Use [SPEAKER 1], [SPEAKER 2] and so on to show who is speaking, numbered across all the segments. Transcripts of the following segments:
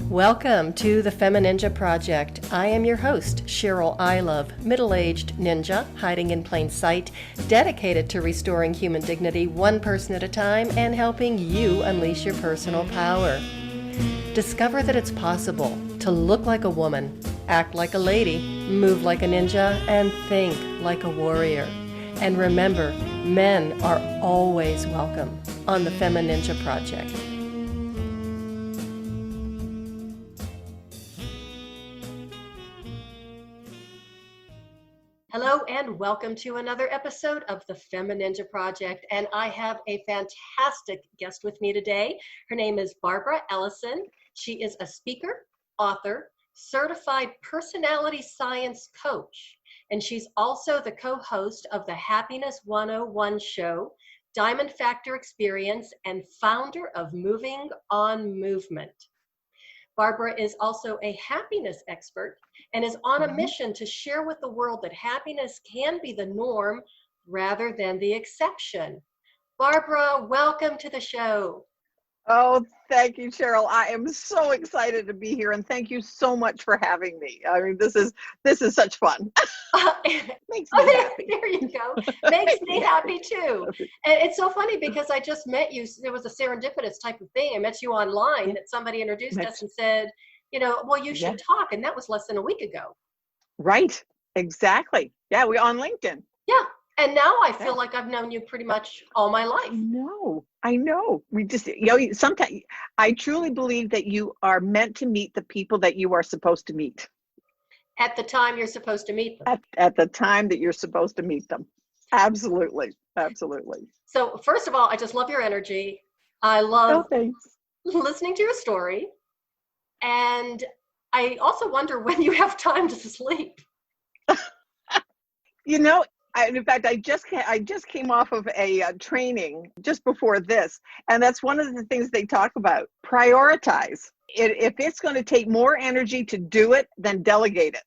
[SPEAKER 1] Welcome to the FemiNinja Project. I am your host, Cheryl I Love, middle-aged ninja hiding in plain sight, dedicated to restoring human dignity one person at a time and helping you unleash your personal power. Discover that it's possible to look like a woman, act like a lady, move like a ninja, and think like a warrior. And remember, men are always welcome on the FemiNinja Project. Hello and welcome to another episode of the FemiNinja Project, and I have a fantastic guest with me today. Her name is Barbara Ellison. She is a speaker, author, certified personality science coach, and she's also the co-host of the Happiness 101 show, Diamond Factor Experience, and founder of Moving On Movement. Barbara is also a happiness expert and is on a mission to share with the world that happiness can be the norm rather than the exception. Barbara, welcome to the show.
[SPEAKER 2] Oh, thank you, Cheryl. I am so excited to be here, and thank you so much for having me. I mean, this is such fun. Makes me happy.
[SPEAKER 1] There you go. Makes me happy too. And it's so funny because I just met you. There was a serendipitous type of thing. I met you online that somebody introduced us and said, well, you should talk. And that was less than a week ago.
[SPEAKER 2] Right. Exactly. Yeah, we're on LinkedIn.
[SPEAKER 1] Yeah. And now I feel like I've known you pretty much all my life.
[SPEAKER 2] I know. We just, sometimes I truly believe that you are meant to meet the people that you are supposed to meet.
[SPEAKER 1] At the time you're supposed to meet them.
[SPEAKER 2] At the time that you're supposed to meet them. Absolutely. Absolutely.
[SPEAKER 1] So first of all, I just love your energy. I love listening to your story. And I also wonder when you have time to sleep.
[SPEAKER 2] In fact, I just came off of a training just before this, and that's one of the things they talk about. Prioritize. If it's going to take more energy to do it, then delegate it.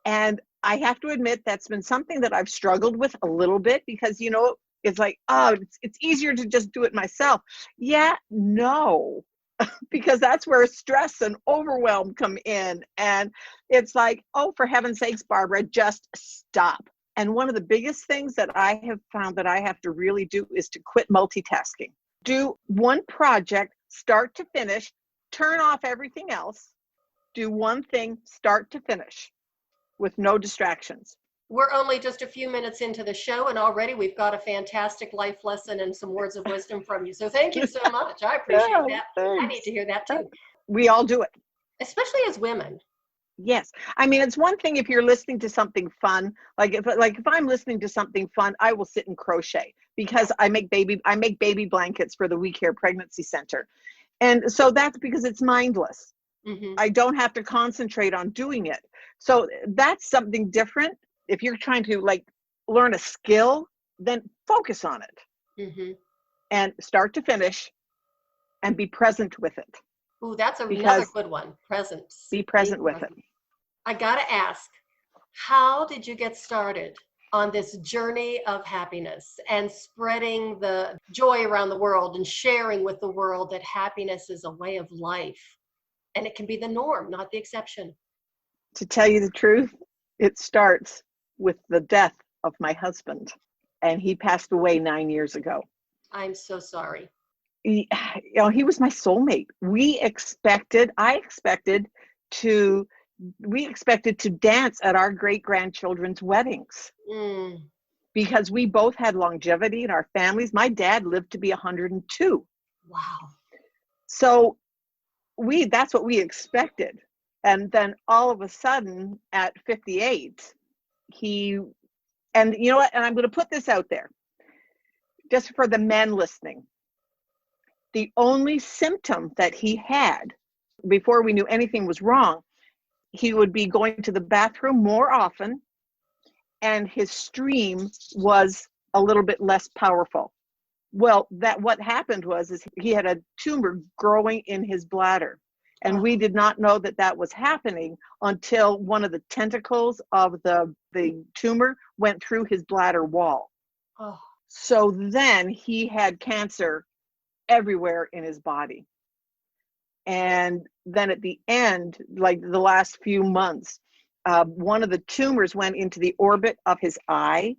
[SPEAKER 2] And I have to admit that's been something that I've struggled with a little bit because, it's like, it's easier to just do it myself. Yeah, no, because that's where stress and overwhelm come in. And it's like, oh, for heaven's sakes, Barbara, just stop. And one of the biggest things that I have found that I have to really do is to quit multitasking. Do one project, start to finish, turn off everything else, do one thing, start to finish, with no distractions.
[SPEAKER 1] We're only just a few minutes into the show, and already we've got a fantastic life lesson and some words of wisdom from you. So thank you so much. I appreciate that.
[SPEAKER 2] Thanks.
[SPEAKER 1] I need to hear that too.
[SPEAKER 2] We all do it.
[SPEAKER 1] Especially as women.
[SPEAKER 2] Yes. I mean, it's one thing if you're listening to something fun, if I'm listening to something fun, I will sit and crochet because I make baby blankets for the We Care Pregnancy Center. And so that's because it's mindless. Mm-hmm. I don't have to concentrate on doing it. So that's something different. If you're trying to learn a skill, then focus on it. Mm-hmm. And start to finish and be present with it.
[SPEAKER 1] Ooh, that's another good one. Presence.
[SPEAKER 2] Be present with it.
[SPEAKER 1] I got to ask, how did you get started on this journey of happiness and spreading the joy around the world and sharing with the world that happiness is a way of life and it can be the norm, not the exception?
[SPEAKER 2] To tell you the truth, it starts with the death of my husband, and he passed away 9 years ago.
[SPEAKER 1] I'm so sorry.
[SPEAKER 2] He was my soulmate. We expected to dance at our great-grandchildren's weddings because we both had longevity in our families. My dad lived to be 102.
[SPEAKER 1] Wow.
[SPEAKER 2] So that's what we expected. And then all of a sudden at 58, and you know what? And I'm going to put this out there just for the men listening. The only symptom that he had before we knew anything was wrong, he would be going to the bathroom more often, and his stream was a little bit less powerful. Well, what happened is he had a tumor growing in his bladder, and we did not know that was happening until one of the tentacles of the tumor went through his bladder wall. Oh. So then he had cancer everywhere in his body. And then at the end, like the last few months, one of the tumors went into the orbit of his eye,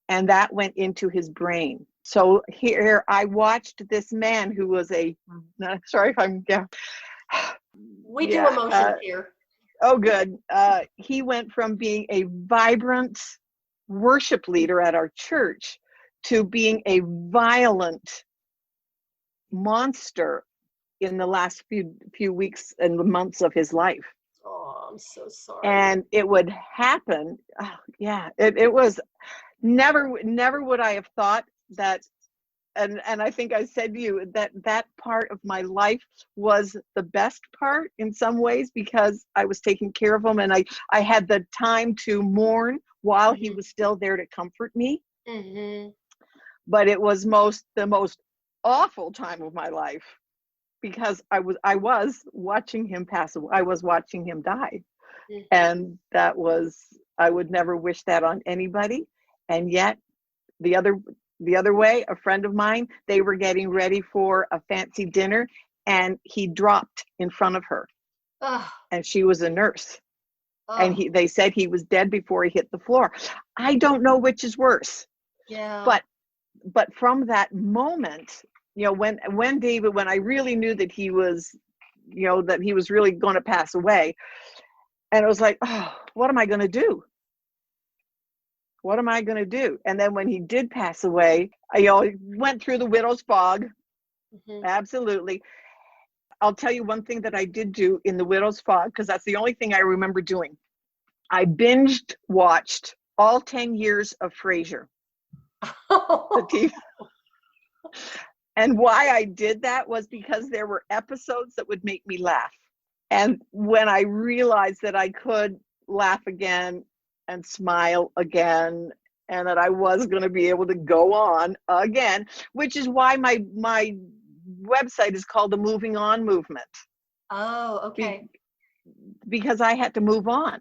[SPEAKER 2] and that went into his brain. So here I watched this man who was sorry if I'm, yeah.
[SPEAKER 1] We do emotions here.
[SPEAKER 2] Oh, good. He went from being a vibrant worship leader at our church to being a violent monster in the last few weeks and months of his life.
[SPEAKER 1] Oh, I'm so sorry.
[SPEAKER 2] And it would happen. Oh, yeah, it was never would I have thought that. And I think I said to you that part of my life was the best part in some ways, because I was taking care of him, and I had the time to mourn while he was still there to comfort me.
[SPEAKER 1] Mm-hmm.
[SPEAKER 2] But it was the most awful time of my life, because I was watching him pass away. I was watching him die. Mm-hmm. And I would never wish that on anybody. And yet the other way, a friend of mine, they were getting ready for a fancy dinner, and he dropped in front of her. Oh. And she was a nurse. Oh. And they said he was dead before he hit the floor. I don't know which is worse.
[SPEAKER 1] Yeah.
[SPEAKER 2] But from that moment, when I really knew that he was, that he was really going to pass away, and it was like, oh, what am I going to do? What am I going to do? And then when he did pass away, I went through the widow's fog. Mm-hmm. Absolutely. I'll tell you one thing that I did do in the widow's fog, because that's the only thing I remember doing. I binged watched all 10 years of Frasier. The TV. And why I did that was because there were episodes that would make me laugh. And when I realized that I could laugh again and smile again, and that I was going to be able to go on again, which is why my website is called the Moving On Movement.
[SPEAKER 1] Oh, okay.
[SPEAKER 2] Because I had to move on.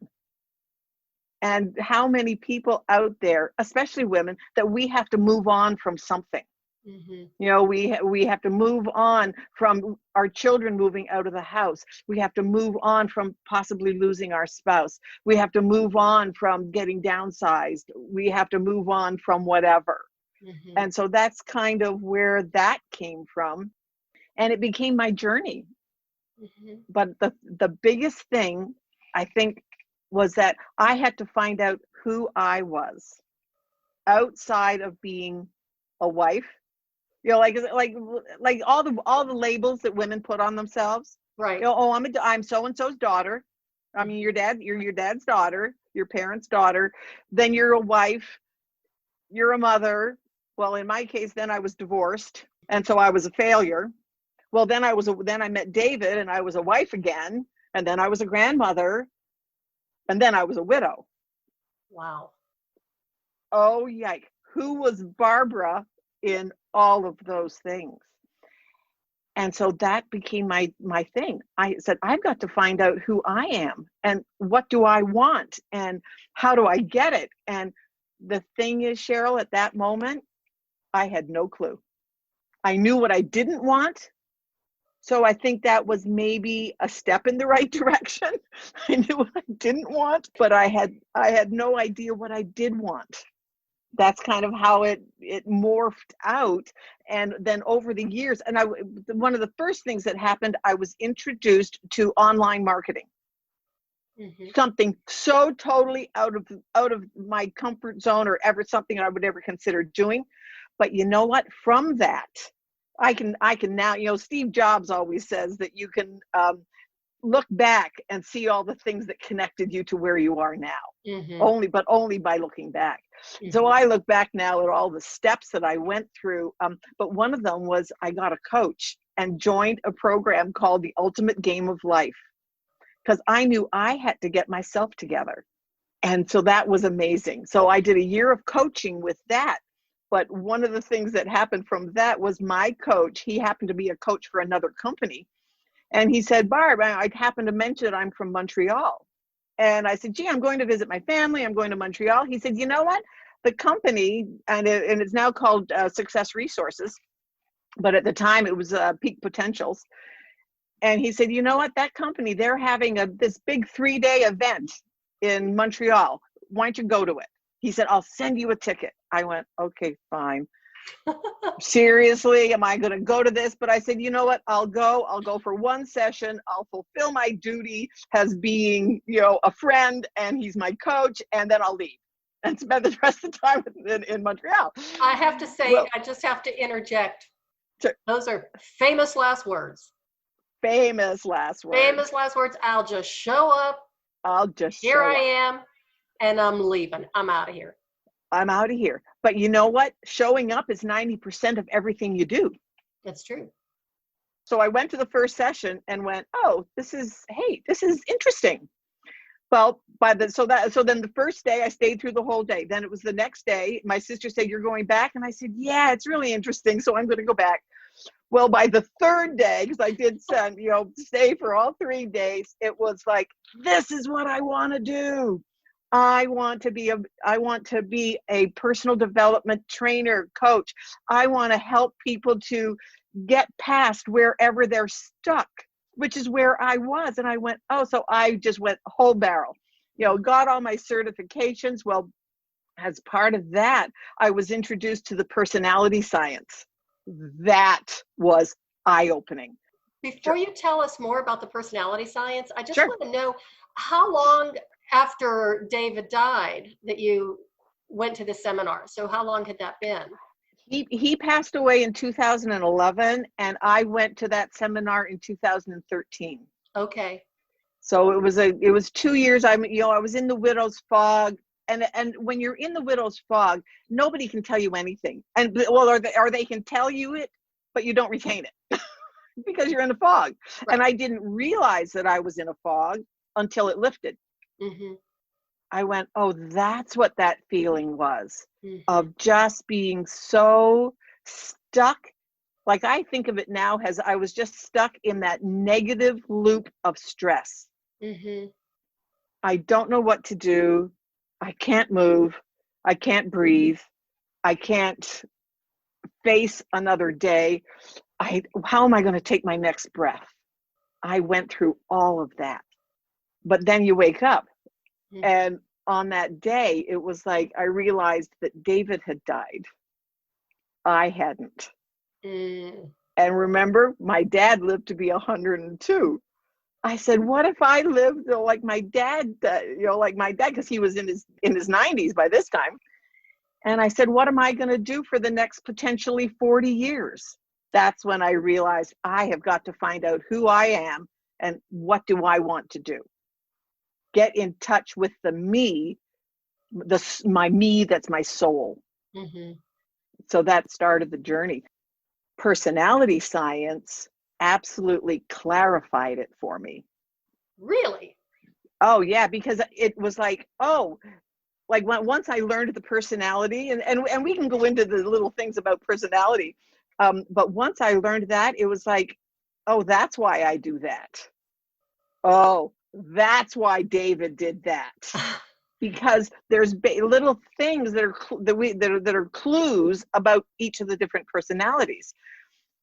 [SPEAKER 2] And how many people out there, especially women, that we have to move on from something. Mm-hmm. We have to move on from our children moving out of the house. We have to move on from possibly losing our spouse. We have to move on from getting downsized. We have to move on from whatever. Mm-hmm. And so that's kind of where that came from. And it became my journey. Mm-hmm. But the biggest thing, I think, was that I had to find out who I was outside of being a wife. Like all the labels that women put on themselves.
[SPEAKER 1] Right.
[SPEAKER 2] I'm so and so's daughter. I mean, you're your dad's daughter, your parents' daughter. Then you're a wife. You're a mother. Well, in my case, then I was divorced, and so I was a failure. Well, then I met David, and I was a wife again, and then I was a grandmother, and then I was a widow.
[SPEAKER 1] Wow.
[SPEAKER 2] Oh, yike! Who was Barbara in all of those things? And so that became my thing. I said, I've got to find out who I am, and what do I want, and how do I get it? And the thing is, Cheryl, at that moment, I had no clue. I knew what I didn't want. So I think that was maybe a step in the right direction. I knew what I didn't want, but I had no idea what I did want. That's kind of how it morphed out. And then over the years, and one of the first things that happened, I was introduced to online marketing. Mm-hmm. Something so totally out of my comfort zone, or ever something I would ever consider doing. But you know what? From that, I can now, Steve Jobs always says that you can look back and see all the things that connected you to where you are now. Mm-hmm. Only by looking back. Mm-hmm. So I look back now at all the steps that I went through. But one of them was I got a coach and joined a program called The Ultimate Game of Life, because I knew I had to get myself together. And so that was amazing. So I did a year of coaching with that. But one of the things that happened from that was my coach, he happened to be a coach for another company. And he said, Barb, I happened to mention that I'm from Montreal. And I said, gee, I'm going to visit my family. I'm going to Montreal. He said, you know what? The company, and it's now called Success Resources, but at the time it was Peak Potentials. And he said, you know what, that company, they're having this big 3-day event in Montreal. Why don't you go to it? He said, I'll send you a ticket. I went, okay, fine. Seriously, am I going to go to this? But I said, you know what, I'll go for one session. I'll fulfill my duty as being, a friend, and he's my coach, and then I'll leave and spend the rest of the time in Montreal.
[SPEAKER 1] I have to say, I just have to interject.
[SPEAKER 2] Sure.
[SPEAKER 1] Those are famous last words.
[SPEAKER 2] Famous last words.
[SPEAKER 1] Famous last words. I'll just show up.
[SPEAKER 2] Here
[SPEAKER 1] I am, and I'm leaving. I'm out of here.
[SPEAKER 2] I'm out of here. But you know what? Showing up is 90% of everything you do.
[SPEAKER 1] That's true.
[SPEAKER 2] So I went to the first session and went, oh, this is interesting. Well, so then the first day I stayed through the whole day. Then it was the next day. My sister said, you're going back? And I said, yeah, it's really interesting. So I'm going to go back. Well, by the third day, because I did stay for all 3 days, it was like, this is what I want to do. I want to be a personal development trainer, coach. I want to help people to get past wherever they're stuck, which is where I was. And I went, so I just went whole barrel, got all my certifications. Well, as part of that, I was introduced to the personality science. That was eye-opening.
[SPEAKER 1] Before you tell us more about the personality science, I just
[SPEAKER 2] Sure.
[SPEAKER 1] want to know how long after David died that you went to the seminar. So how long had that been?
[SPEAKER 2] He passed away in 2011, and I went to that seminar in 2013.
[SPEAKER 1] Okay.
[SPEAKER 2] So it was 2 years. I was in the widow's fog, and when you're in the widow's fog, nobody can tell you anything, or they can tell you it, but you don't retain it because you're in a fog. Right. And I didn't realize that I was in a fog until it lifted. Mm-hmm. I went, oh, that's what that feeling was, of just being so stuck. Like, I think of it now as I was just stuck in that negative loop of stress. Mm-hmm. I don't know what to do. I can't move. I can't breathe. I can't face another day. How am I going to take my next breath? I went through all of that. But then you wake up. Mm-hmm. And on that day, it was like I realized that David had died. I hadn't. Mm. And remember, my dad lived to be 102. I said, what if I lived like my dad, because he was in his 90s by this time. And I said, what am I going to do for the next potentially 40 years? That's when I realized I have got to find out who I am and what do I want to do. Get in touch with the me, my me that's my soul. Mm-hmm. So that started the journey. Personality science absolutely clarified it for me.
[SPEAKER 1] Really?
[SPEAKER 2] Oh, yeah, because it was like, once I learned the personality, and we can go into the little things about personality, but once I learned that, it was like, oh, that's why I do that. Oh, that's why David did that. Because there's little things that are clues about each of the different personalities.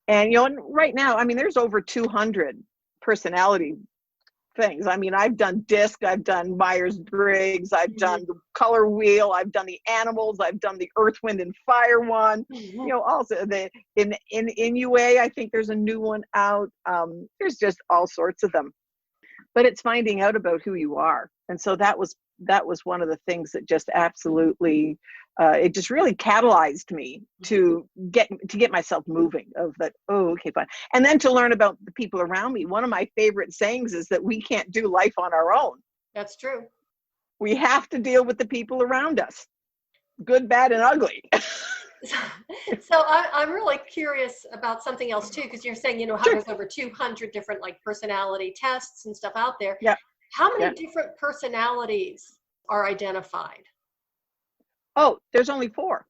[SPEAKER 2] And right now, I mean, there's over 200 personality things. I mean, I've done DISC, I've done Myers-Briggs, I've done the color wheel, I've done the animals, I've done the Earth, Wind, and Fire one. Also in UA, I think there's a new one out. There's just all sorts of them. But it's finding out about who you are. And so that was one of the things that just absolutely, it just really catalyzed me to get myself moving, of that, oh, okay, fine. And then to learn about the people around me. One of my favorite sayings is that we can't do life on our own.
[SPEAKER 1] That's true.
[SPEAKER 2] We have to deal with the people around us, good, bad, and ugly.
[SPEAKER 1] So I'm really curious about something else too, because you're saying, how
[SPEAKER 2] Sure.
[SPEAKER 1] there's over 200 different personality tests and stuff out there.
[SPEAKER 2] Yeah.
[SPEAKER 1] How many different personalities are identified?
[SPEAKER 2] Oh, there's only 4.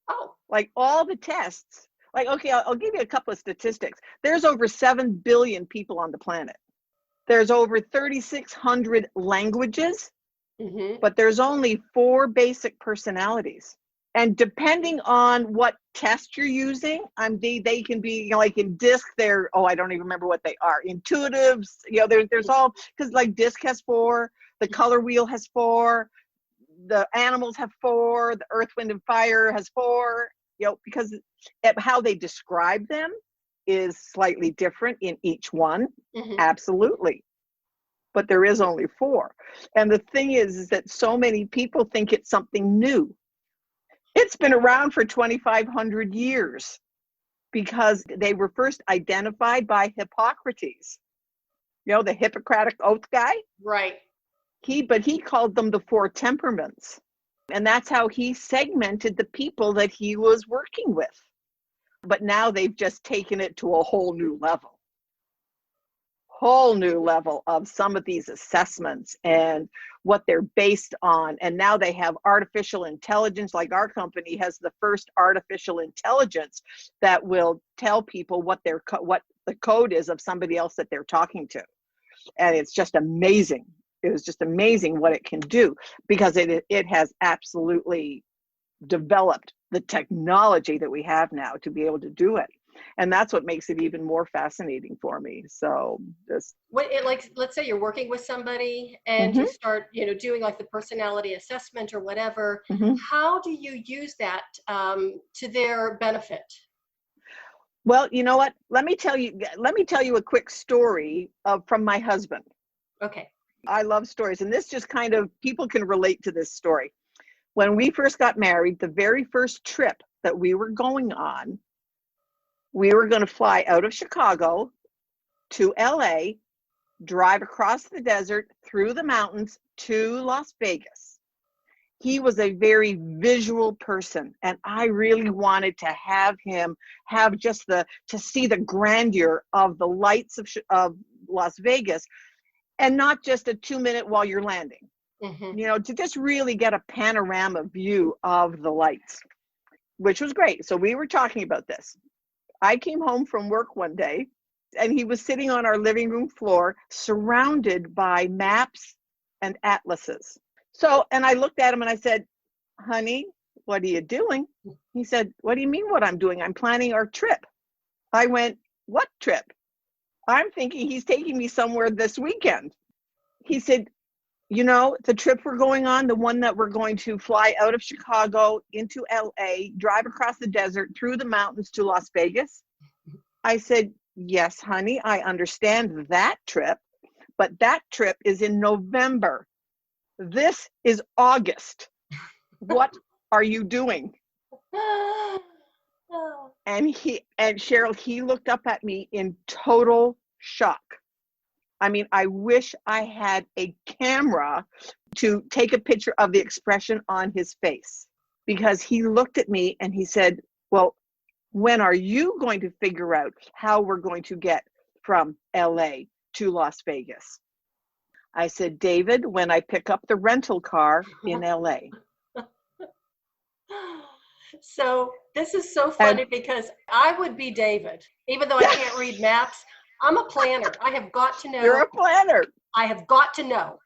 [SPEAKER 1] Oh.
[SPEAKER 2] Like all the tests. Like, okay, I'll give you a couple of statistics. There's over 7 billion people on the planet. There's over 3,600 languages, but there's only 4 basic personalities. And depending on what test you're using, they can be, like in DISC, they're, I don't even remember what they are. Intuitives, there's all, because like DISC has 4, the color wheel has 4, the animals have 4, the earth, wind, and fire has 4, because how they describe them is slightly different in each one.
[SPEAKER 1] Mm-hmm.
[SPEAKER 2] Absolutely. But there is only 4. And the thing is that so many people think it's something new. It's been around for 2,500 years because they were first identified by Hippocrates, the Hippocratic Oath guy.
[SPEAKER 1] Right.
[SPEAKER 2] But he called them the 4 temperaments. And that's how he segmented the people that he was working with. But now they've just taken it to a whole new level of some of these assessments and what they're based on. And now they have artificial intelligence, like our company has the first artificial intelligence that will tell people what the code is of somebody else that they're talking to. And it's just amazing. It was just amazing what it can do, because it has absolutely developed the technology that we have now to be able to do it. And that's what makes it even more fascinating for me. So just
[SPEAKER 1] let's say you're working with somebody and you start, doing like the personality assessment or whatever. How do you use that to their benefit?
[SPEAKER 2] Well, you know what? Let me tell you a quick story from my husband.
[SPEAKER 1] Okay.
[SPEAKER 2] I love stories, and this just kind of, people can relate to this story. When we first got married, the very first trip that we were going on, we were going to fly out of Chicago to LA, drive across the desert, through the mountains to Las Vegas. He was a very visual person, and I really wanted to have him have just to see the grandeur of the lights of Las Vegas, and not just a 2-minute while you're landing. To just really get a panorama view of the lights, which was great. So we were talking about this. I came home from work one day, and he was sitting on our living room floor, surrounded by maps and atlases. So, and I looked at him and I said, "Honey, what are you doing?" He said, "What do you mean what I'm doing? I'm planning our trip." I went, "What trip?" I'm thinking he's taking me somewhere this weekend. He said, "The trip we're going on, the one that we're going to fly out of Chicago into LA, drive across the desert, through the mountains to Las Vegas." I said, "Yes, honey, I understand that trip, but that trip is in November. This is August. What are you doing?" And Cheryl, he looked up at me in total shock. I mean, I wish I had a camera to take a picture of the expression on his face, because he looked at me and he said, "Well, when are you going to figure out how we're going to get from LA to Las Vegas?" I said, "David, when I pick up the rental car in LA."
[SPEAKER 1] So this is so funny, because I would be David, even though I can't read maps. I'm a planner. I have got to know.
[SPEAKER 2] You're a planner.
[SPEAKER 1] I have got to know.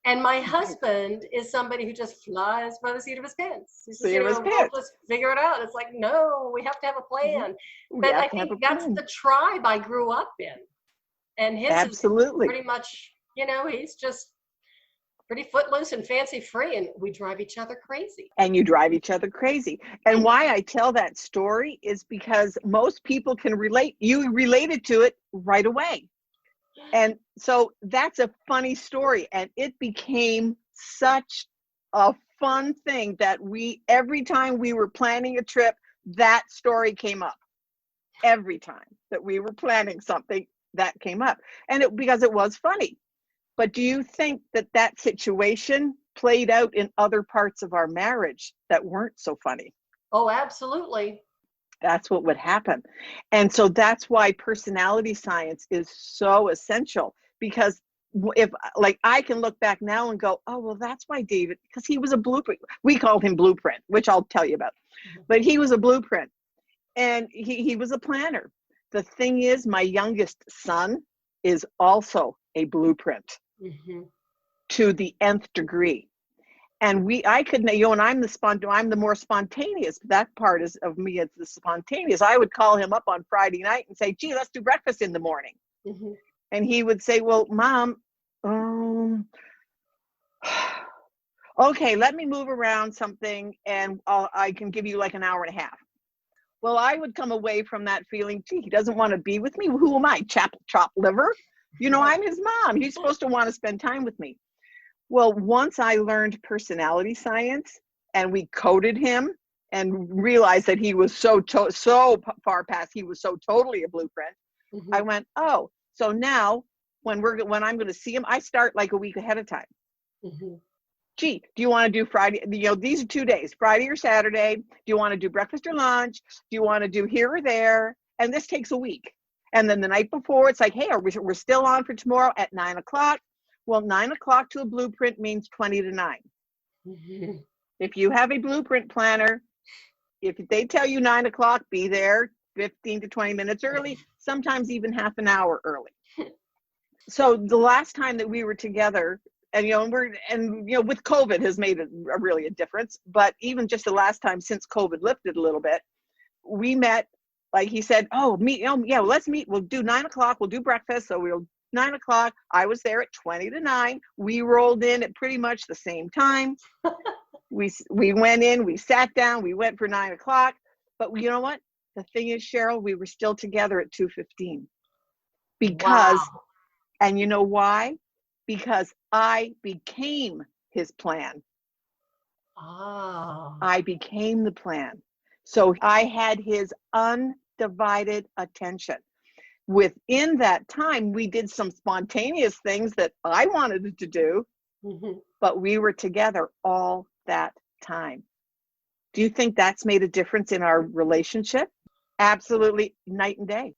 [SPEAKER 1] And my husband is somebody who just flies by the seat of his pants. He says, we'll just figure it out. It's like, no, we have to have a plan. But I think that's the tribe I grew up in. And his is pretty much, he's just pretty footloose and fancy free, and we drive each other crazy.
[SPEAKER 2] And you drive each other crazy. And why I tell that story is because most people can relate. You related to it right away. And so that's a funny story. And it became such a fun thing that every time we were planning a trip, that story came up. Every time that we were planning something, that came up. And because it was funny. But do you think that situation played out in other parts of our marriage that weren't so funny?
[SPEAKER 1] Oh, absolutely.
[SPEAKER 2] That's what would happen. And so that's why personality science is so essential, because if, like, I can look back now and go, "Oh, well, that's why David," because he was a blueprint. We called him Blueprint, which I'll tell you about. But he was a blueprint, and he was a planner. The thing is, my youngest son is also a blueprint. To the nth degree. And I could, and I'm the more spontaneous. That part is of me. It's the spontaneous. I would call him up on Friday night and say, gee, let's do breakfast in the morning.
[SPEAKER 1] Mm-hmm.
[SPEAKER 2] And he would say, well, Mom, okay, let me move around something and I can give you like an hour and a half. Well, I would come away from that feeling, gee, he doesn't want to be with me. Who am I, chop liver? I'm his mom. He's supposed to want to spend time with me. Well, once I learned personality science and we coded him and realized that he was so far past, he was so totally a blueprint.
[SPEAKER 1] Mm-hmm.
[SPEAKER 2] I went, oh, so now when I'm going to see him, I start like a week ahead of time.
[SPEAKER 1] Mm-hmm.
[SPEAKER 2] Gee, do you want to do Friday? These are 2 days, Friday or Saturday. Do you want to do breakfast or lunch? Do you want to do here or there? And this takes a week. And then the night before, it's like, hey, we're still on for tomorrow at 9 o'clock. Well, 9 o'clock to a blueprint means 20 to 9.
[SPEAKER 1] Mm-hmm.
[SPEAKER 2] If you have a blueprint planner, if they tell you 9 o'clock, be there 15 to 20 minutes early, sometimes even half an hour early. So the last time that we were together, and with COVID has made really a difference, but even just the last time since COVID lifted a little bit, we met, like he said, let's meet. We'll do 9 o'clock. We'll do breakfast. So we'll 9 o'clock. I was there at 20 to 9. We rolled in at pretty much the same time. We went in, we sat down, we went for 9 o'clock. But you know what? The thing is, Cheryl, we were still together at 2:15 because,
[SPEAKER 1] wow.
[SPEAKER 2] And you know why? Because I became his plan.
[SPEAKER 1] Oh.
[SPEAKER 2] I became the plan. So I had his undivided attention. Within that time, we did some spontaneous things that I wanted to do,
[SPEAKER 1] Mm-hmm.
[SPEAKER 2] but we were together all that time. Do you think that's made a difference in our relationship? Absolutely, night and day.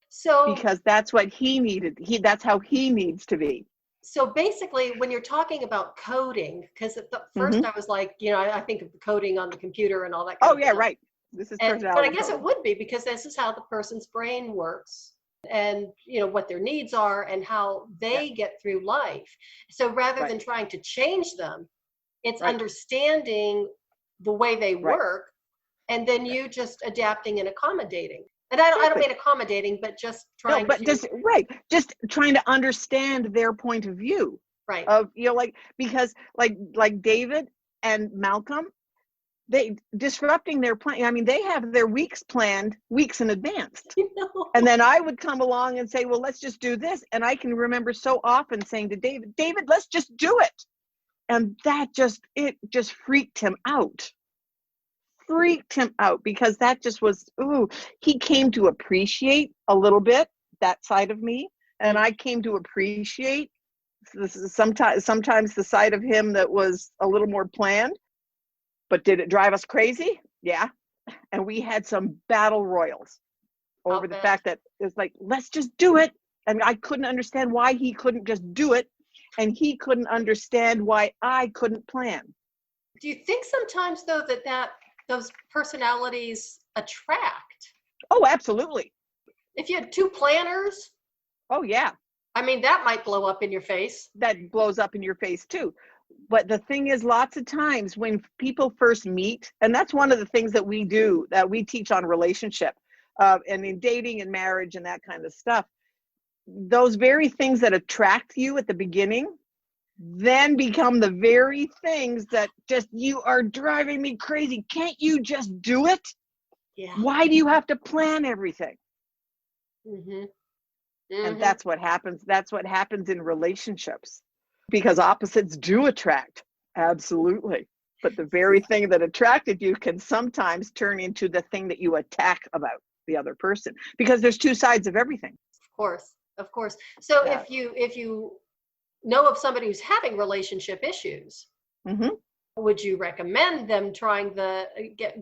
[SPEAKER 1] So,
[SPEAKER 2] because that's what he needed. That's how he needs to be.
[SPEAKER 1] so basically, when you're talking about coding, because at the first
[SPEAKER 2] Mm-hmm.
[SPEAKER 1] I was like, I think of the coding on the computer and all that kind
[SPEAKER 2] Oh
[SPEAKER 1] of
[SPEAKER 2] yeah,
[SPEAKER 1] stuff.
[SPEAKER 2] right. This is
[SPEAKER 1] But I
[SPEAKER 2] personality
[SPEAKER 1] guess it
[SPEAKER 2] code.
[SPEAKER 1] would be because this is how the person's brain works and what their needs are and how they get through life. So rather
[SPEAKER 2] Right.
[SPEAKER 1] than trying to change them, it's
[SPEAKER 2] Right.
[SPEAKER 1] understanding the way they
[SPEAKER 2] Right.
[SPEAKER 1] work and then you just adapting and accommodating. And I don't
[SPEAKER 2] Exactly.
[SPEAKER 1] mean accommodating, but just
[SPEAKER 2] No,
[SPEAKER 1] trying
[SPEAKER 2] but
[SPEAKER 1] to
[SPEAKER 2] just trying to understand their point of view
[SPEAKER 1] right.
[SPEAKER 2] of because like David and Malcolm, they disrupting their plan. I mean, they have their weeks planned weeks in advance. And then I would come along and say, well, let's just do this. And I can remember so often saying to David, let's just do it. And it just freaked him out. Because that just was, he came to appreciate a little bit that side of me. And I came to appreciate sometimes the side of him that was a little more planned. But did it drive us crazy? Yeah. And we had some battle royals over the fact that it's like, let's just do it. And I couldn't understand why he couldn't just do it. And he couldn't understand why I couldn't plan.
[SPEAKER 1] Do you think sometimes though that those personalities attract?
[SPEAKER 2] Oh, absolutely.
[SPEAKER 1] If you had two planners,
[SPEAKER 2] oh yeah,
[SPEAKER 1] I mean, that might blow up in your face.
[SPEAKER 2] That blows up in your face too. But the thing is, lots of times when people first meet, and that's one of the things that we do, that we teach on relationship and in dating and marriage and that kind of stuff, those very things that attract you at the beginning then become the very things that just, you are driving me crazy. Can't you just do it?
[SPEAKER 1] Yeah.
[SPEAKER 2] Why do you have to plan everything?
[SPEAKER 1] Mm-hmm.
[SPEAKER 2] Mm-hmm. And that's what happens. That's what happens in relationships, because opposites do attract. Absolutely. But the very thing that attracted you can sometimes turn into the thing that you attack about the other person, because there's two sides of everything.
[SPEAKER 1] Of course. So if you know of somebody who's having relationship issues,
[SPEAKER 2] mm-hmm.
[SPEAKER 1] would you recommend them trying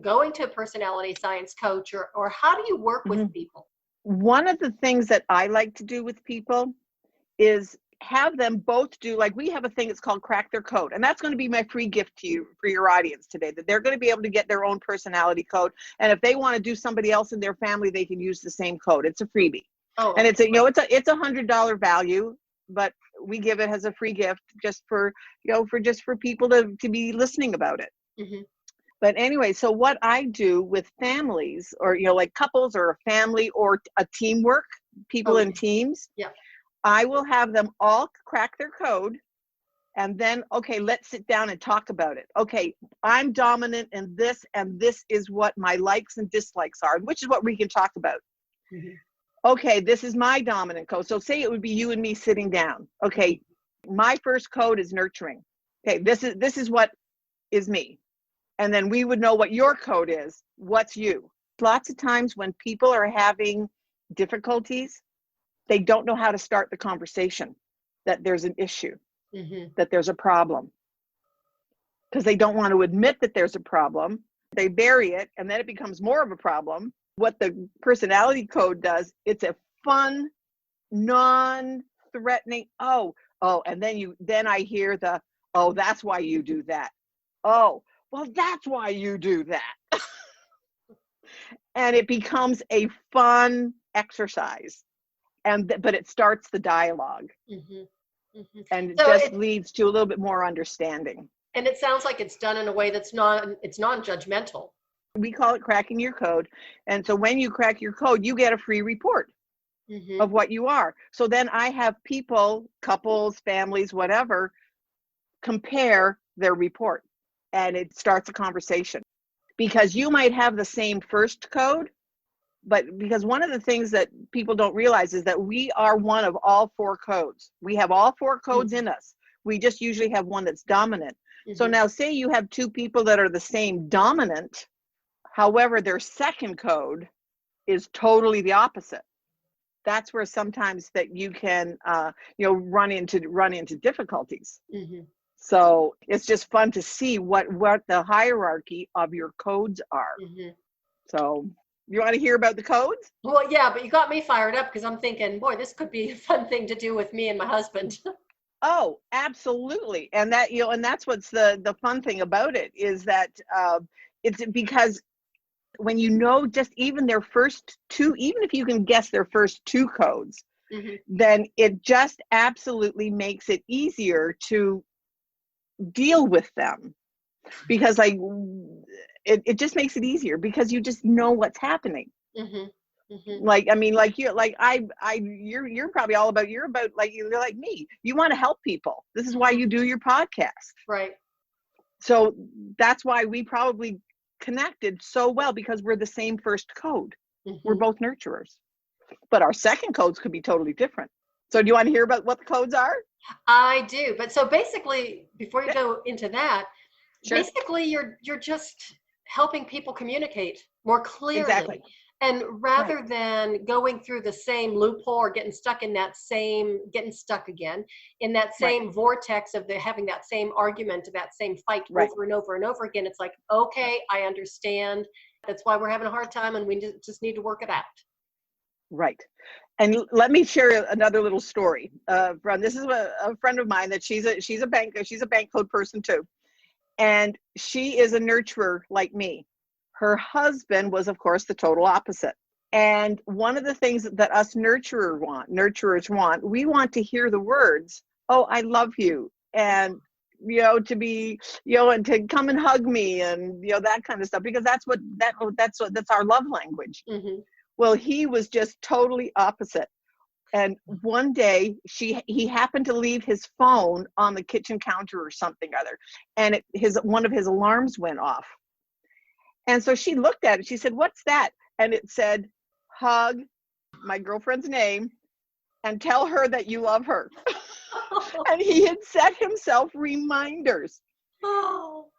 [SPEAKER 1] going to a personality science coach, or how do you work
[SPEAKER 2] mm-hmm.
[SPEAKER 1] with people?
[SPEAKER 2] One of the things that I like to do with people is have them both do, like, we have a thing, it's called Crack Their Code. And that's going to be my free gift to you for your audience today, that they're going to be able to get their own personality code. And if they want to do somebody else in their family, they can use the same code. It's a freebie. Oh, and it's a $100 value, but we give it as a free gift just for, for people to be listening about it.
[SPEAKER 1] Mm-hmm.
[SPEAKER 2] But anyway, so what I do with families or, like couples or a family or a teamwork, people in teams,
[SPEAKER 1] yeah.
[SPEAKER 2] I will have them all crack their code. And then, okay, let's sit down and talk about it. Okay, I'm dominant in this, and this is what my likes and dislikes are, which is what we can talk about.
[SPEAKER 1] Mm-hmm.
[SPEAKER 2] Okay, this is my dominant code. So say it would be you and me sitting down. Okay, my first code is nurturing. Okay, this is what is me. And then we would know what your code is. What's you? Lots of times when people are having difficulties, they don't know how to start the conversation, that there's an issue. Mm-hmm. That there's a problem, because they don't want to admit that there's a problem. They bury it, and then it becomes more of a problem. What the personality code does, it's a fun, non-threatening, and then I hear the, oh, that's why you do that. Oh, well, that's why you do that. And it becomes a fun exercise, but it starts the dialogue. Mm-hmm. Mm-hmm. And it just leads to a little bit more understanding.
[SPEAKER 1] And it sounds like it's done in a way that's non-judgmental.
[SPEAKER 2] We call it cracking your code. And so when you crack your code, you get a free report of what you are. So then I have people, couples, families, whatever, compare their report. And it starts a conversation. Because you might have the same first code, but because one of the things that people don't realize is that we are one of all four codes. We have all four codes in us. We just usually have one that's dominant. So now say you have two people that are the same dominant, however, their second code is totally the opposite. That's where sometimes that you can, run into difficulties. Mm-hmm. So it's just fun to see what the hierarchy of your codes are. Mm-hmm. So you want to hear about the codes?
[SPEAKER 1] Well, yeah, but you got me fired up because I'm thinking, boy, this could be a fun thing to do with me and my husband.
[SPEAKER 2] Oh, absolutely. And that, and that's what's the fun thing about it is that it's because when just even their first two, even if you can guess their first two codes, then it just absolutely makes it easier to deal with them, because it just makes it easier because you just know what's happening. You're probably all about, you're like me. You want to help people. This is why you do your podcast.
[SPEAKER 1] Right.
[SPEAKER 2] So that's why we probably connected so well, because we're the same first code. We're both nurturers, but our second codes could be totally different. So do you want to hear about what the codes are?
[SPEAKER 1] I do. But so basically, before you go into that,
[SPEAKER 2] sure.
[SPEAKER 1] Basically you're just helping people communicate more clearly.
[SPEAKER 2] Exactly.
[SPEAKER 1] And rather than going through the same loophole or getting stuck again in that same vortex of having that same argument, that same fight over and over and over again, it's like, okay, I understand. That's why we're having a hard time, and we just need to work it out.
[SPEAKER 2] Right. And let me share another little story. This is a friend of mine that she's a bank code person too. And she is a nurturer like me. Her husband was, of course, the total opposite. And one of the things that us nurturers want, we want to hear the words, oh, I love you. And, to be, and to come and hug me and, that kind of stuff, because that's our love language. Mm-hmm. Well, he was just totally opposite. And one day he happened to leave his phone on the kitchen counter or something other, and one of his alarms went off. And so she looked at it. She said, "What's that?" And it said, "Hug my girlfriend's name and tell her that you love her." And he had set himself reminders.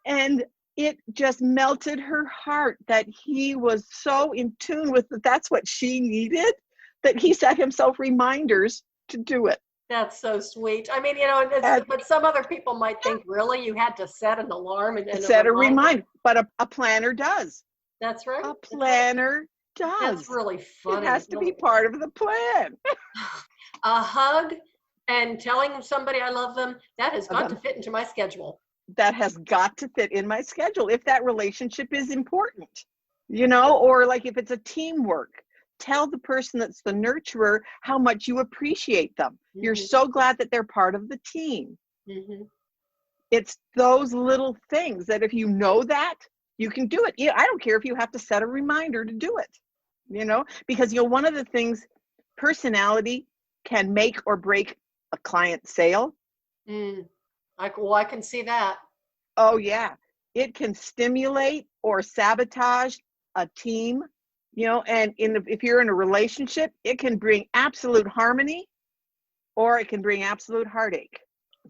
[SPEAKER 2] And it just melted her heart that he was so in tune with that. That's what she needed, that he set himself reminders to do it.
[SPEAKER 1] That's so sweet. I mean, but some other people might think, really, you had to set an alarm and
[SPEAKER 2] set a reminder, but a planner does.
[SPEAKER 1] That's right.
[SPEAKER 2] A planner does.
[SPEAKER 1] That's really funny.
[SPEAKER 2] It has to be part of the plan.
[SPEAKER 1] A hug and telling somebody I love them, that has got to fit into my schedule.
[SPEAKER 2] That has got to fit in my schedule if that relationship is important, or like if it's a teamwork. tell the person that's the nurturer how much you appreciate them. You're
[SPEAKER 1] Mm-hmm.
[SPEAKER 2] so glad that they're part of the team.
[SPEAKER 1] Mm-hmm.
[SPEAKER 2] It's those little things that if you know that, you can do it. I don't care if you have to set a reminder to do it, because one of the things, personality can make or break a client sale.
[SPEAKER 1] I can see that.
[SPEAKER 2] Oh yeah, it can stimulate or sabotage a team, and if you're in a relationship, it can bring absolute harmony or it can bring absolute heartache.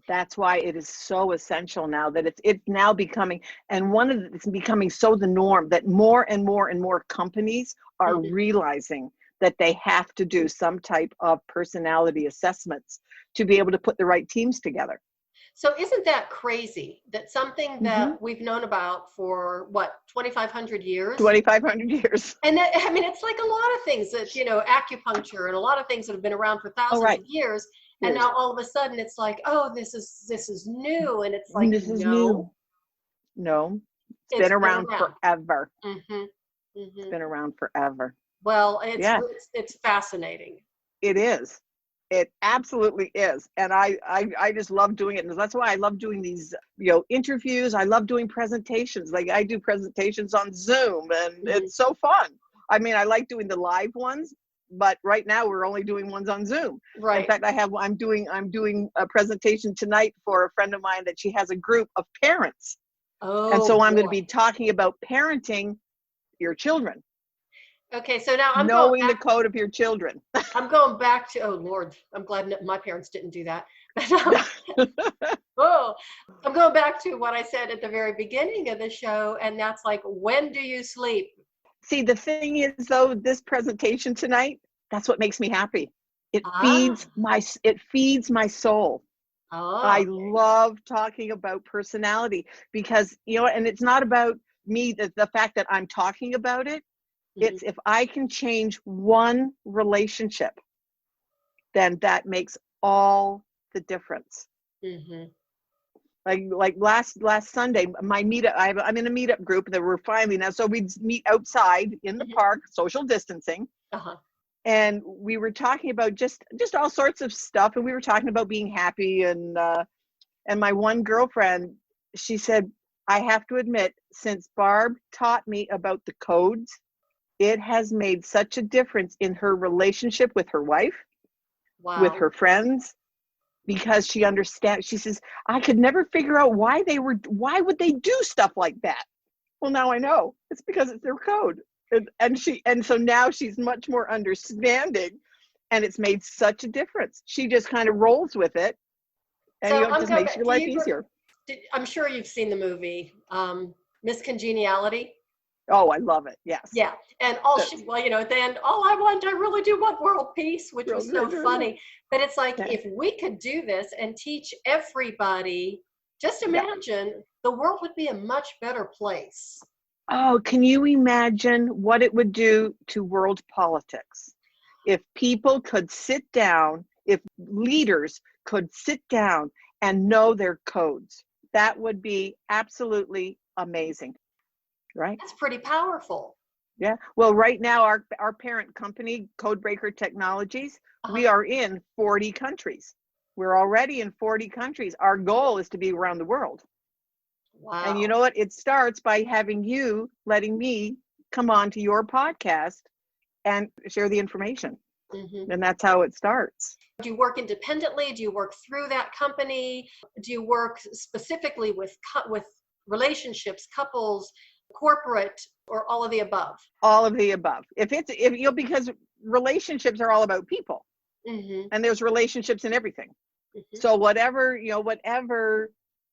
[SPEAKER 2] That's why it is so essential now that it's now becoming, and it's becoming so the norm that more and more and more companies are
[SPEAKER 1] Mm-hmm.
[SPEAKER 2] realizing that they have to do some type of personality assessments to be able to put the right teams together.
[SPEAKER 1] So isn't that crazy that something that
[SPEAKER 2] Mm-hmm.
[SPEAKER 1] we've known about for 2,500 years?
[SPEAKER 2] 2,500 years.
[SPEAKER 1] And that, I mean, it's like a lot of things that, acupuncture and a lot of things that have been around for thousands of years. And now all of a sudden it's like, oh, this is new. And it's like,
[SPEAKER 2] This is
[SPEAKER 1] no.
[SPEAKER 2] new. No, it's been around forever.
[SPEAKER 1] Mm-hmm. Mm-hmm.
[SPEAKER 2] It's been around forever.
[SPEAKER 1] Well, it's fascinating.
[SPEAKER 2] It is. It absolutely is. And I just love doing it. And that's why I love doing these, interviews. I love doing presentations. Like I do presentations on Zoom and it's so fun. I mean, I like doing the live ones, but right now we're only doing ones on Zoom.
[SPEAKER 1] Right.
[SPEAKER 2] In fact, I'm doing a presentation tonight for a friend of mine that she has a group of parents.
[SPEAKER 1] Oh,
[SPEAKER 2] and so I'm going to be talking about parenting your children.
[SPEAKER 1] Okay, so now I'm
[SPEAKER 2] knowing the code of your children.
[SPEAKER 1] I'm going back to, oh Lord, I'm glad my parents didn't do that. I'm going back to what I said at the very beginning of the show, and that's like, when do you sleep?
[SPEAKER 2] See, the thing is, though, this presentation tonight, that's what makes me happy. It feeds my soul. I love talking about personality because, and it's not about me, the fact that I'm talking about it. It's if I can change one relationship, then that makes all the difference. Mm-hmm. Like last Sunday, my meetup, I'm in a meetup group that we're finally now. So we'd meet outside in the park, social distancing. And we were talking about just all sorts of stuff. And we were talking about being happy. And my one girlfriend, she said, I have to admit, since Barb taught me about the codes, it has made such a difference in her relationship with her wife, with her friends, because she understands. She says, I could never figure out why would they do stuff like that? Well, now I know. It's because it's their code. And so now she's much more understanding, and it's made such a difference. She just kind of rolls with it, and
[SPEAKER 1] so
[SPEAKER 2] it just makes your life easier.
[SPEAKER 1] I'm sure you've seen the movie, Miss Congeniality.
[SPEAKER 2] Oh, I love it. Yes.
[SPEAKER 1] Yeah. And at the end, I really do want world peace, which was so funny. But it's like, if we could do this and teach everybody, just imagine the world would be a much better place.
[SPEAKER 2] Oh, can you imagine what it would do to world politics? If people could sit down, if leaders could sit down and know their codes, that would be absolutely amazing. Right?
[SPEAKER 1] That's pretty powerful.
[SPEAKER 2] Yeah. Well, right now, our parent company, Codebreaker Technologies, we are in 40 countries. We're already in 40 countries. Our goal is to be around the world. Wow. And you know what? It starts by letting me come on to your podcast and share the information. Mm-hmm. And that's how it starts.
[SPEAKER 1] Do you work independently? Do you work through that company? Do you work specifically with relationships, couples, corporate, or all of the above? All of the above.
[SPEAKER 2] Because relationships are all about people, and there's relationships in everything. So whatever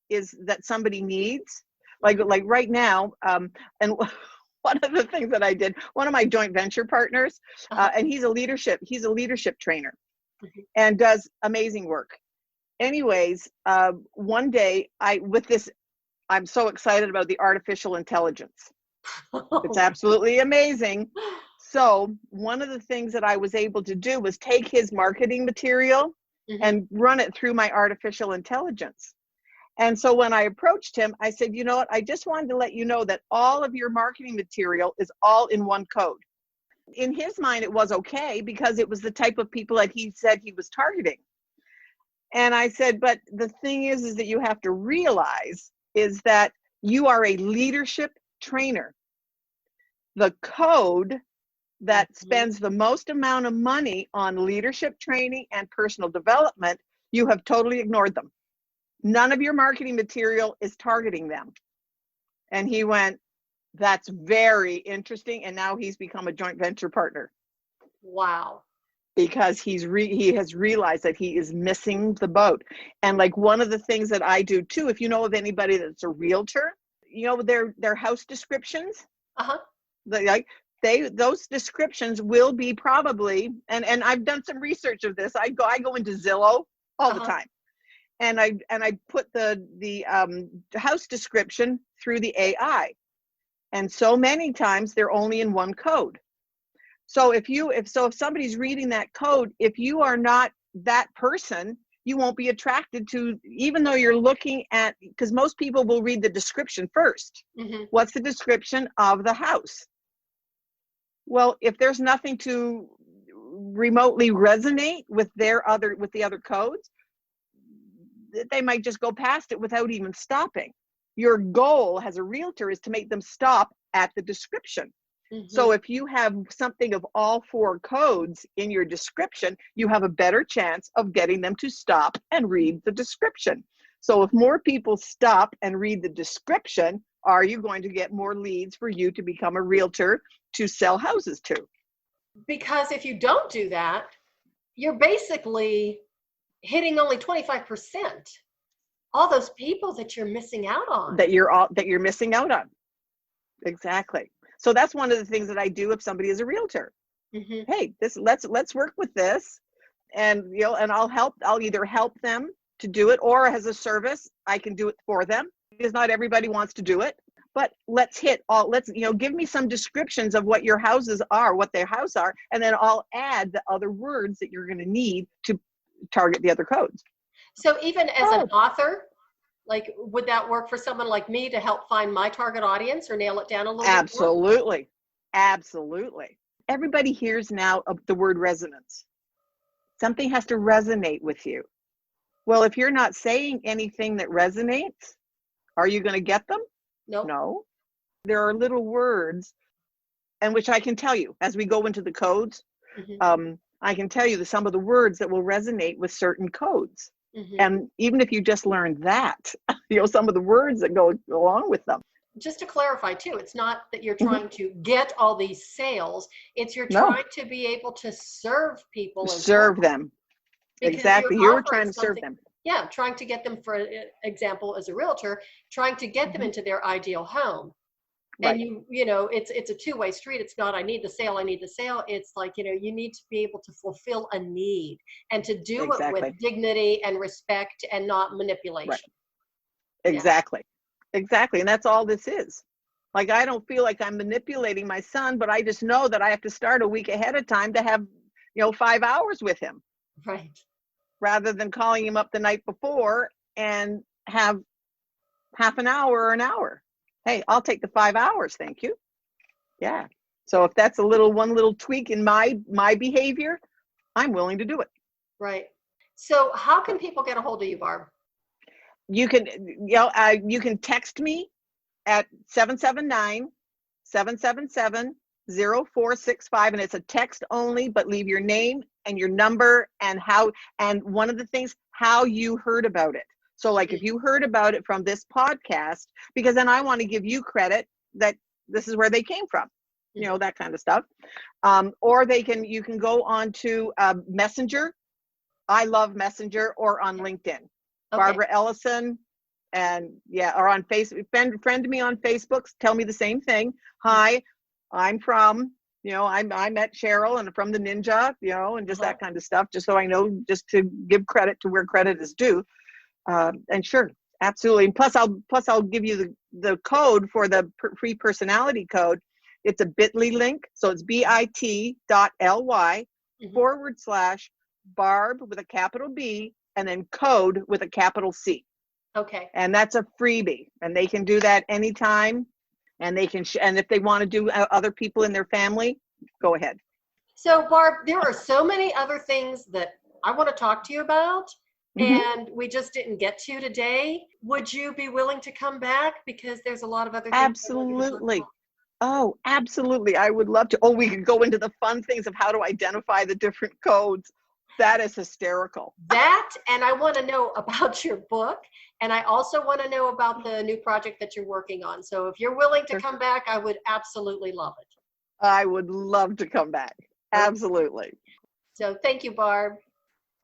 [SPEAKER 2] is that somebody needs, like right now, and one of the things that I did, one of my joint venture partners, and he's a leadership trainer, and does amazing work. Anyways, one day I'm so excited about the artificial intelligence. It's absolutely amazing. So one of the things that I was able to do was take his marketing material and run it through my artificial intelligence. And so when I approached him, I said, you know what, I just wanted to let you know that all of your marketing material is all in one code. In his mind, it was okay because it was the type of people that he said he was targeting. And I said, but the thing is that you have to realize is that you are a leadership trainer. The code that spends the most amount of money on leadership training and personal development, you have totally ignored them. None of your marketing material is targeting them. And he went, that's very interesting. And now he's become a joint venture partner.
[SPEAKER 1] Wow. Because
[SPEAKER 2] he has realized that he is missing the boat. And like one of the things that I do too, if you know of anybody that's a realtor, you know, their house descriptions, those descriptions will be probably, and I've done some research of this. I go into Zillow all the time. And I put the house description through the AI. And so many times they're only in one code. So if somebody's reading that code, if you are not that person, you won't be attracted to, even though you're looking at, because most people will read the description first. What's the description of the house? Well, if there's nothing to remotely resonate with the other codes, they might just go past it without even stopping. Your goal as a realtor is to make them stop at the description. So if you have something of all 4 codes in your description, you have a better chance of getting them to stop and read the description. So if more people stop and read the description, are you going to get more leads for you to become a realtor to sell houses to?
[SPEAKER 1] Because if you don't do that, you're basically hitting only 25%. All those people that you're missing out on.
[SPEAKER 2] That you're missing out on. Exactly. So that's one of the things that I do if somebody is a realtor. Hey, let's work with this, and and I'll either help them to do it, or as a service, I can do it for them, because not everybody wants to do it. But let's give me some descriptions of what your houses are, what their house are, and then I'll add the other words that you're going to need to target the other codes.
[SPEAKER 1] So even as an author, like, would that work for someone like me to help find my target audience or nail it down a little bit more?
[SPEAKER 2] Absolutely. Absolutely. Everybody hears now of the word resonance. Something has to resonate with you. Well, if you're not saying anything that resonates, are you going to get them? No. There are little words, and which I can tell you as we go into the codes, I can tell you some of the words that will resonate with certain codes. And even if you just learn that, some of the words that go along with them.
[SPEAKER 1] Just to clarify too, it's not that you're trying to get all these sales, it's you're trying to be able to serve people.
[SPEAKER 2] Serve them. Exactly. You're trying to serve them.
[SPEAKER 1] Yeah, trying to get them, for example, as a realtor, trying to get them into their ideal home. And it's a two-way street. It's not, I need the sale. It's like, you need to be able to fulfill a need and to do it with dignity and respect and not manipulation.
[SPEAKER 2] Right. Exactly. Exactly. And that's all this is. Like, I don't feel like I'm manipulating my son, but I just know that I have to start a week ahead of time to have, 5 hours with him.
[SPEAKER 1] Right.
[SPEAKER 2] Rather than calling him up the night before and have half an hour or an hour. Hey, I'll take the 5 hours, thank you. Yeah. So if that's one little tweak in my behavior, I'm willing to do it.
[SPEAKER 1] Right. So how can people get a hold of you, Barb?
[SPEAKER 2] You can text me at 779-777-0465, and it's a text only, but leave your name and your number and one of the things, how you heard about it. So like if you heard about it from this podcast, because then I want to give you credit that this is where they came from, that kind of stuff. Or you can go on to Messenger. I love Messenger, or on LinkedIn. Barbara Ellison, and or on Facebook. Friend me on Facebook. Tell me the same thing. Hi, I'm from, I met Cheryl and from the Ninja, and just that kind of stuff, just so I know, just to give credit to where credit is due. And sure, absolutely. And plus I'll give you the code for the free personality code. It's a bit.ly link. So it's bit.ly/Barb with a capital B and then code with a capital C.
[SPEAKER 1] Okay.
[SPEAKER 2] And that's a freebie, and they can do that anytime. And they can, and if they want to do other people in their family, go ahead.
[SPEAKER 1] So Barb, there are so many other things that I want to talk to you about, and we just didn't get to today. Would you be willing to come back? Because there's a lot of other things.
[SPEAKER 2] Absolutely. Oh, absolutely. I would love to. Oh, we could go into the fun things of how to identify the different codes. That is hysterical.
[SPEAKER 1] That, and I want to know about your book, and I also want to know about the new project that you're working on. So if you're willing to come back, I would absolutely love it.
[SPEAKER 2] I would love to come back. Absolutely.
[SPEAKER 1] So thank you, Barb.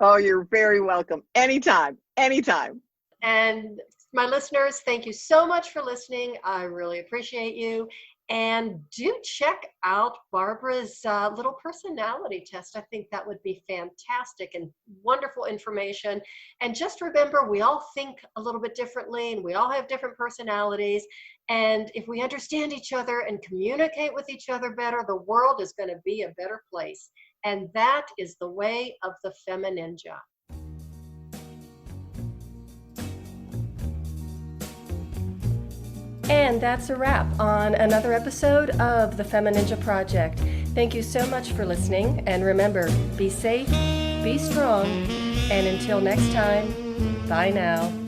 [SPEAKER 2] Oh, you're very welcome. Anytime, anytime.
[SPEAKER 1] And my listeners, thank you so much for listening. I really appreciate you. And do check out Barbara's little personality test. I think that would be fantastic and wonderful information. And just remember, we all think a little bit differently and we all have different personalities. And if we understand each other and communicate with each other better, the world is going to be a better place. And that is the way of the FemiNinja. And that's a wrap on another episode of the FemiNinja Project. Thank you so much for listening. And remember, be safe, be strong, and until next time, bye now.